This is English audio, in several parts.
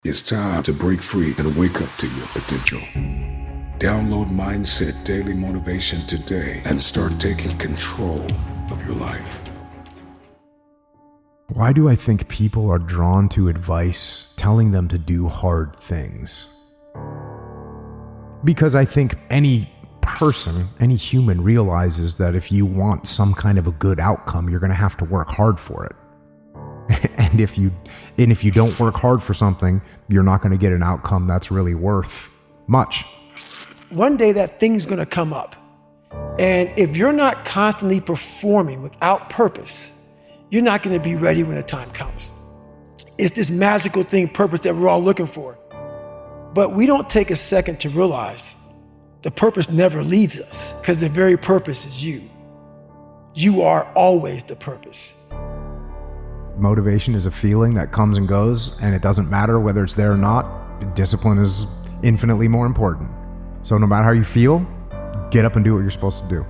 It's time to break free and wake up to your potential. Download Mindset Daily Motivation today and start taking control of your life. Why do I think people are drawn to advice telling them to do hard things? Because I think any person, any human realizes that if you want some kind of a good outcome, you're going to have to work hard for it. And if you don't work hard for something, you're not going to get an outcome that's really worth much. One day that thing's going to come up. And if you're not constantly performing without purpose, you're not going to be ready when the time comes. It's this magical thing, purpose, that we're all looking for. But we don't take a second to realize the purpose never leaves us, because the very purpose is you. You are always the purpose. Motivation is a feeling that comes and goes, and it doesn't matter whether it's there or not. Discipline is infinitely more important. So no matter how you feel, get up and do what you're supposed to do.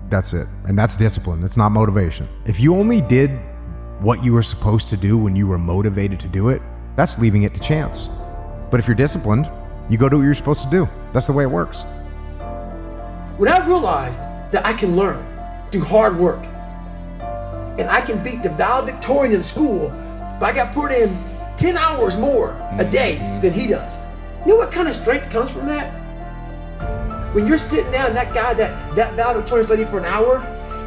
That's it. And that's discipline. It's not motivation. If you only did what you were supposed to do when you were motivated to do it, that's leaving it to chance. But if you're disciplined, you go do what you're supposed to do. That's the way it works. When I realized that I can learn through hard work, and I can beat the valedictorian in school, but I got put in 10 hours more a day than he does. You know what kind of strength comes from that? When you're sitting down, that guy, that valedictorian studied for an hour,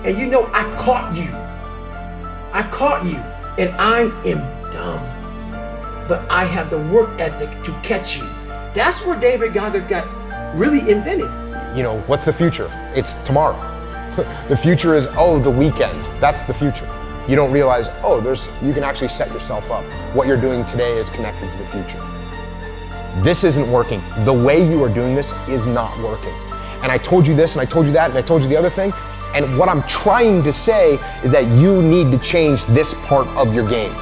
and you know, I caught you, and I am dumb, but I have the work ethic to catch you. That's where David Goggins got really invented. You know, what's the future? It's tomorrow. The future is, the weekend. That's the future. You don't realize, you can actually set yourself up. What you're doing today is connected to the future. This isn't working. The way you are doing this is not working. And I told you this, and I told you that, and I told you the other thing. And what I'm trying to say is that you need to change this part of your game.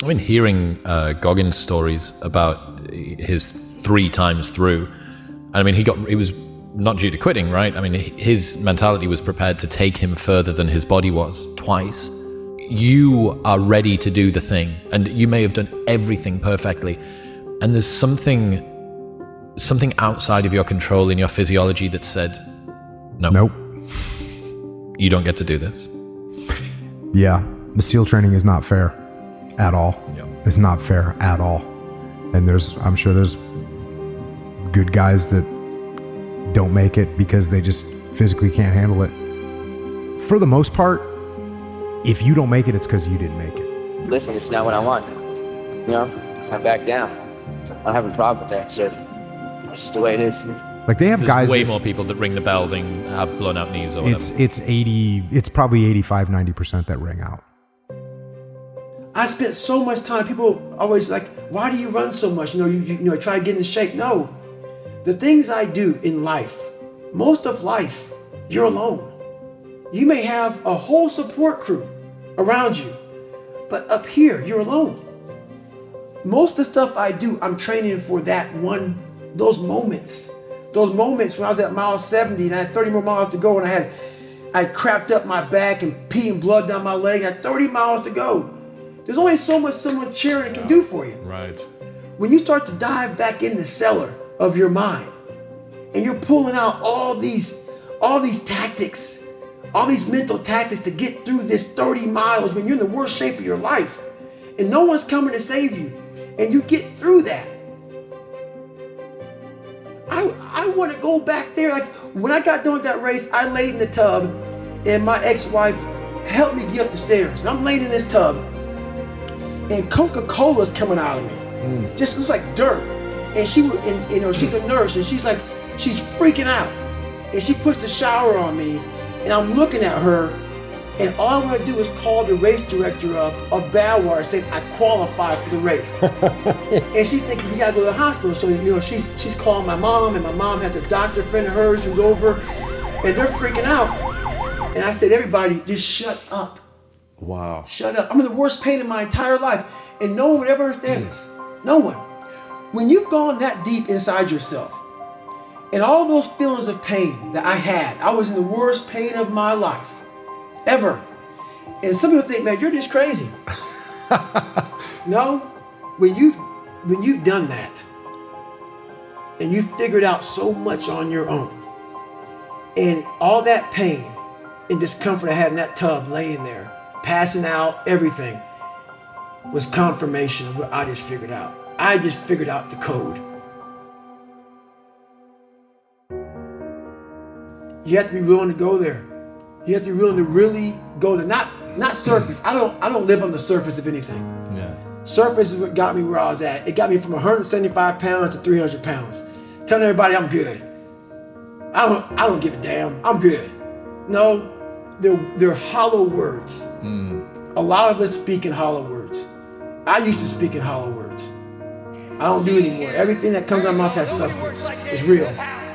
I've been hearing Goggins stories about his 3 times through. I mean, he was not due to quitting, right? I mean, his mentality was prepared to take him further than his body was twice. You are ready to do the thing, and you may have done everything perfectly, and there's something outside of your control in your physiology that said, nope, you don't get to do this. Yeah, the SEAL training is not fair at all. Yeah. It's not fair at all. And I'm sure there's good guys that don't make it because they just physically can't handle it. For the most part, if you don't make it, it's because you didn't make it. Listen, it's not what I want. You know, I back down. I don't have a problem with that, so that's just the way it is. Like they have There's guys. Way more people that ring the bell than have blown out knees or whatever. It's probably 85, 90% that ring out. I spent so much time, people always like, why do you run so much? You try to get in shape. No, the things I do in life, most of life, you're alone. You may have a whole support crew around you, but up here, you're alone. Most of the stuff I do, I'm training for those moments when I was at mile 70 and I had 30 more miles to go, and I crapped up my back and peeing blood down my leg. I had 30 miles to go. There's only so much someone cheering can do for you. Right. When you start to dive back in the cellar of your mind, and you're pulling out all these tactics, all these mental tactics to get through this 30 miles when you're in the worst shape of your life, and no one's coming to save you, and you get through that. I want to go back there. Like when I got done with that race, I laid in the tub, and my ex-wife helped me get up the stairs. And I'm laying in this tub, and Coca-Cola's coming out of me. Just looks like dirt. And she's a nurse, and she's freaking out. And she puts the shower on me, and I'm looking at her, and all I want to do is call the race director up of Badwater saying I qualified for the race. And she's thinking we gotta go to the hospital. So she's calling my mom, and my mom has a doctor friend of hers who's over, and they're freaking out. And I said, everybody, just shut up. Wow. Shut up. I'm in the worst pain in my entire life, and no one would ever understand this. No one. When you've gone that deep inside yourself, and all those feelings of pain that I had, I was in the worst pain of my life, ever. And some people think, man, you're just crazy. No, when you've done that, and you figured out so much on your own, and all that pain and discomfort I had in that tub, laying there, passing out, everything, was confirmation of what I just figured out. I just figured out the code. You have to be willing to go there. You have to be willing to really go there. Not surface. I don't live on the surface of anything. Yeah. Surface is what got me where I was at. It got me from 175 pounds to 300 pounds. Telling everybody I'm good. I don't give a damn. I'm good. No, they're hollow words. A lot of us speak in hollow words. I used to speak in hollow words. I don't do it anymore. Everything that comes out of my mouth has substance. It's real.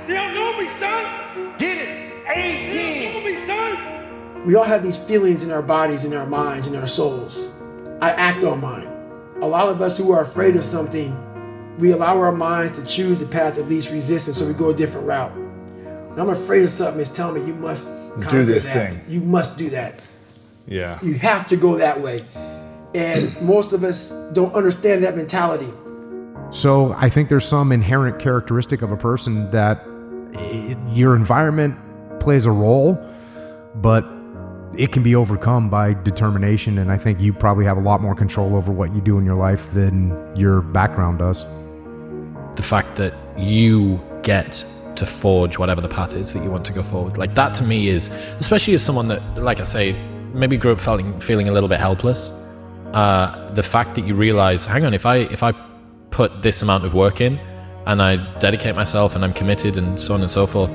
They don't know me, son. Get it. 18. They don't know me, son. We all have these feelings in our bodies, in our minds, in our souls. I act on mine. A lot of us who are afraid of something, we allow our minds to choose the path of least resistance, so we go a different route. When I'm afraid of something, it's telling me you must conquer this that. thing. You must do that. Yeah. You have to go that way. And most of us don't understand that mentality. So I think there's some inherent characteristic of a person that your environment plays a role, but it can be overcome by determination. And I think you probably have a lot more control over what you do in your life than your background does. The fact that you get to forge whatever the path is that you want to go forward. Like that to me is, especially as someone that, like I say, maybe grew up feeling a little bit helpless. The fact that you realize, hang on, if I put this amount of work in and I dedicate myself and I'm committed and so on and so forth,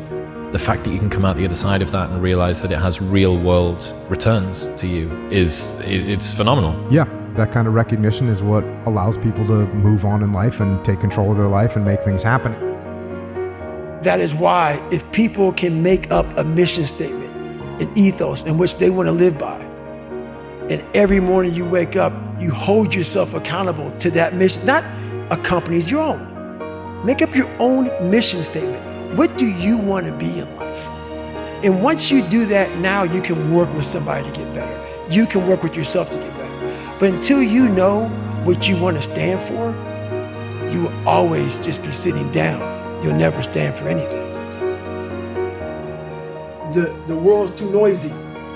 the fact that you can come out the other side of that and realize that it has real world returns to you it's phenomenal. Yeah, that kind of recognition is what allows people to move on in life and take control of their life and make things happen. That is why if people can make up a mission statement, an ethos in which they want to live by, and every morning you wake up, you hold yourself accountable to that mission, not a company's, your own. Make up your own mission statement. What do you want to be in life? And once you do that, now you can work with somebody to get better. You can work with yourself to get better. But until you know what you want to stand for, you will always just be sitting down. You'll never stand for anything. The world's too noisy.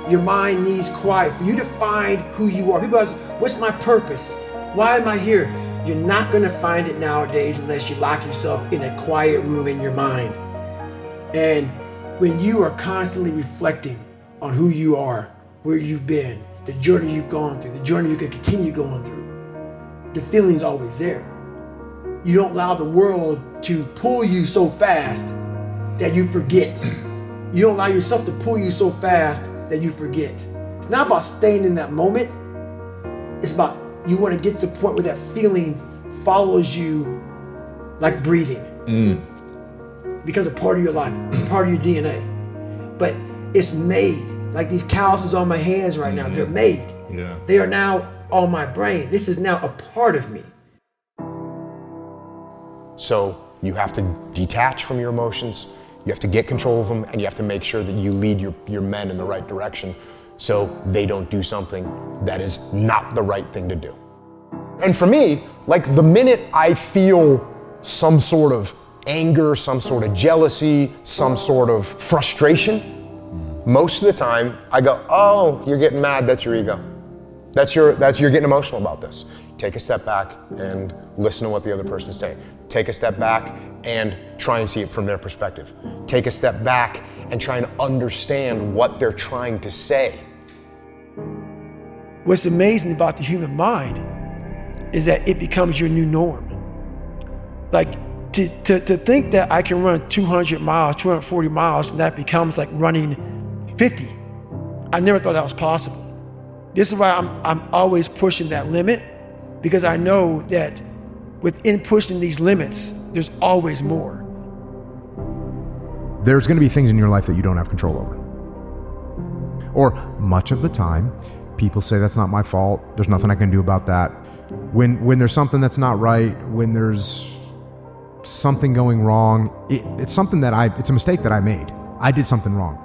Your mind needs quiet. For you to find who you are. People ask, what's my purpose? Why am I here? You're not gonna find it nowadays unless you lock yourself in a quiet room in your mind. And when you are constantly reflecting on who you are, where you've been, the journey you've gone through, the journey you can continue going through, the feeling's always there. You don't allow the world to pull you so fast that you forget. You don't allow yourself to pull you so fast that you forget. It's not about staying in that moment. It's about you want to get to the point where that feeling follows you like breathing. It becomes a part of your life, part of your DNA. But it's made. Like these calluses on my hands right now, they're made. Yeah. They are now on my brain. This is now a part of me. So you have to detach from your emotions, you have to get control of them, and you have to make sure that you lead your men in the right direction so they don't do something that is not the right thing to do. And for me, like the minute I feel some sort of anger, some sort of jealousy, some sort of frustration, most of the time I go, oh, you're getting mad, that's your ego. You're getting emotional about this. Take a step back and listen to what the other person's saying. Take a step back and try and see it from their perspective. Take a step back and try and understand what they're trying to say. What's amazing about the human mind is that it becomes your new norm. Like to think that I can run 200 miles, 240 miles, and that becomes like running 50. I never thought that was possible. This is why I'm always pushing that limit, because I know that within pushing these limits, there's always more. There's going to be things in your life that you don't have control over. Or much of the time, people say that's not my fault. There's nothing I can do about that. When there's something that's not right, when there's something going wrong, it's something it's a mistake that I made. I did something wrong.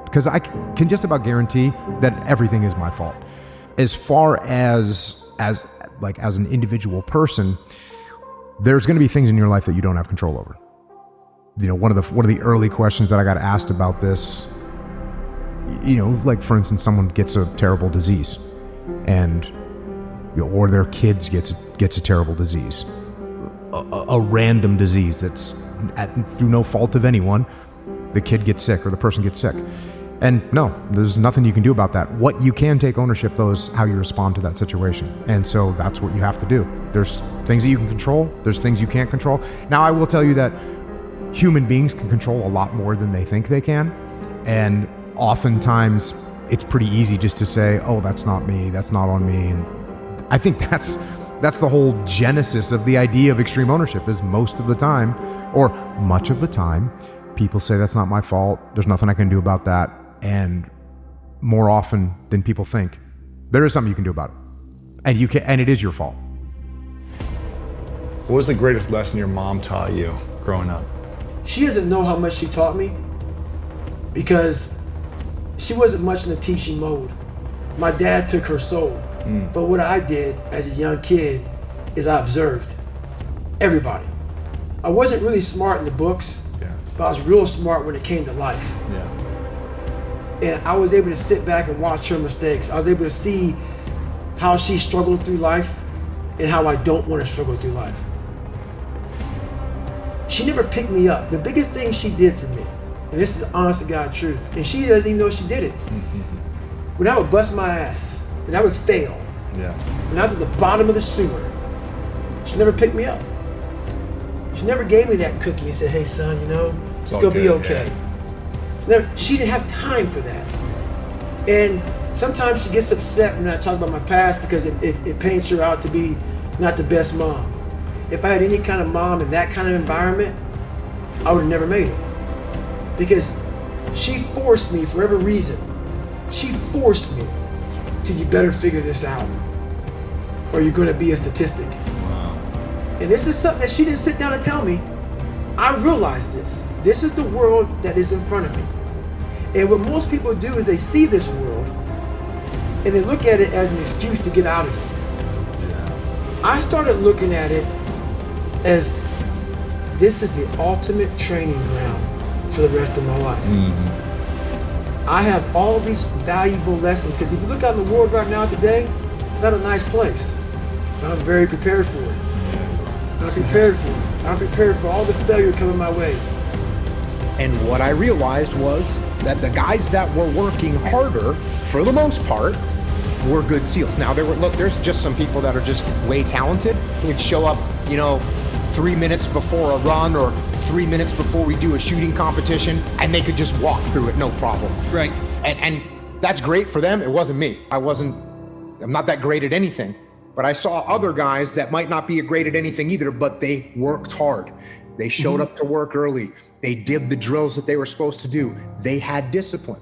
Because I can just about guarantee that everything is my fault. As far as like as an individual person, there's going to be things in your life that you don't have control over. You know, one of the early questions that I got asked about this, you know, like for instance, someone gets a terrible disease, and you know, or their kids gets a terrible disease, a random disease that's through no fault of anyone. The kid gets sick or the person gets sick, and no, there's nothing you can do about that. What you can take ownership, though, is how you respond to that situation, and so that's what you have to do. There's things that you can control. There's things you can't control. Now, I will tell you that human beings can control a lot more than they think they can, and oftentimes it's pretty easy just to say, oh, that's not me, that's not on me. And I think that's the whole genesis of the idea of extreme ownership, is most of the time, or much of the time, people say that's not my fault, there's nothing I can do about that. And more often than people think, there is something you can do about it, and you can, and it is your fault. What was the greatest lesson your mom taught you growing up? She doesn't know how much she taught me, because she wasn't much in the teaching mode. My dad took her soul. But what I did as a young kid is I observed everybody. I wasn't really smart in the books, but I was real smart when it came to life. And I was able to sit back and watch her mistakes. I was able to see how she struggled through life and how I don't want to struggle through life. She never picked me up. The biggest thing she did for me, and this is honest to God truth, and she doesn't even know she did it. When I would bust my ass, and I would fail, when I was at the bottom of the sewer, she never picked me up. She never gave me that cookie and said, hey son, you know, it's gonna be okay. She didn't have time for that. And sometimes she gets upset when I talk about my past, because it paints her out to be not the best mom. If I had any kind of mom in that kind of environment, I would have never made it. Because she forced me, for every reason, she forced me to, you better figure this out, or you're gonna be a statistic. And this is something that she didn't sit down and tell me. I realized this. This is the world that is in front of me. And what most people do is they see this world and they look at it as an excuse to get out of it. I started looking at it as this is the ultimate training ground for the rest of my life. I have all these valuable lessons, because if you look out in the world right now today, it's not a nice place. But I'm very prepared for it. I'm prepared for it. I'm prepared for all the failure coming my way. And what I realized was that the guys that were working harder, for the most part, were good SEALs. Now, there's just some people that are just way talented. Would show up, 3 minutes before a run or 3 minutes before we do a shooting competition, and they could just walk through it, no problem. Right. And that's great for them. It wasn't me. I'm not that great at anything. But I saw other guys that might not be great at anything either, but they worked hard. They showed up to work early. They did the drills that they were supposed to do. They had discipline.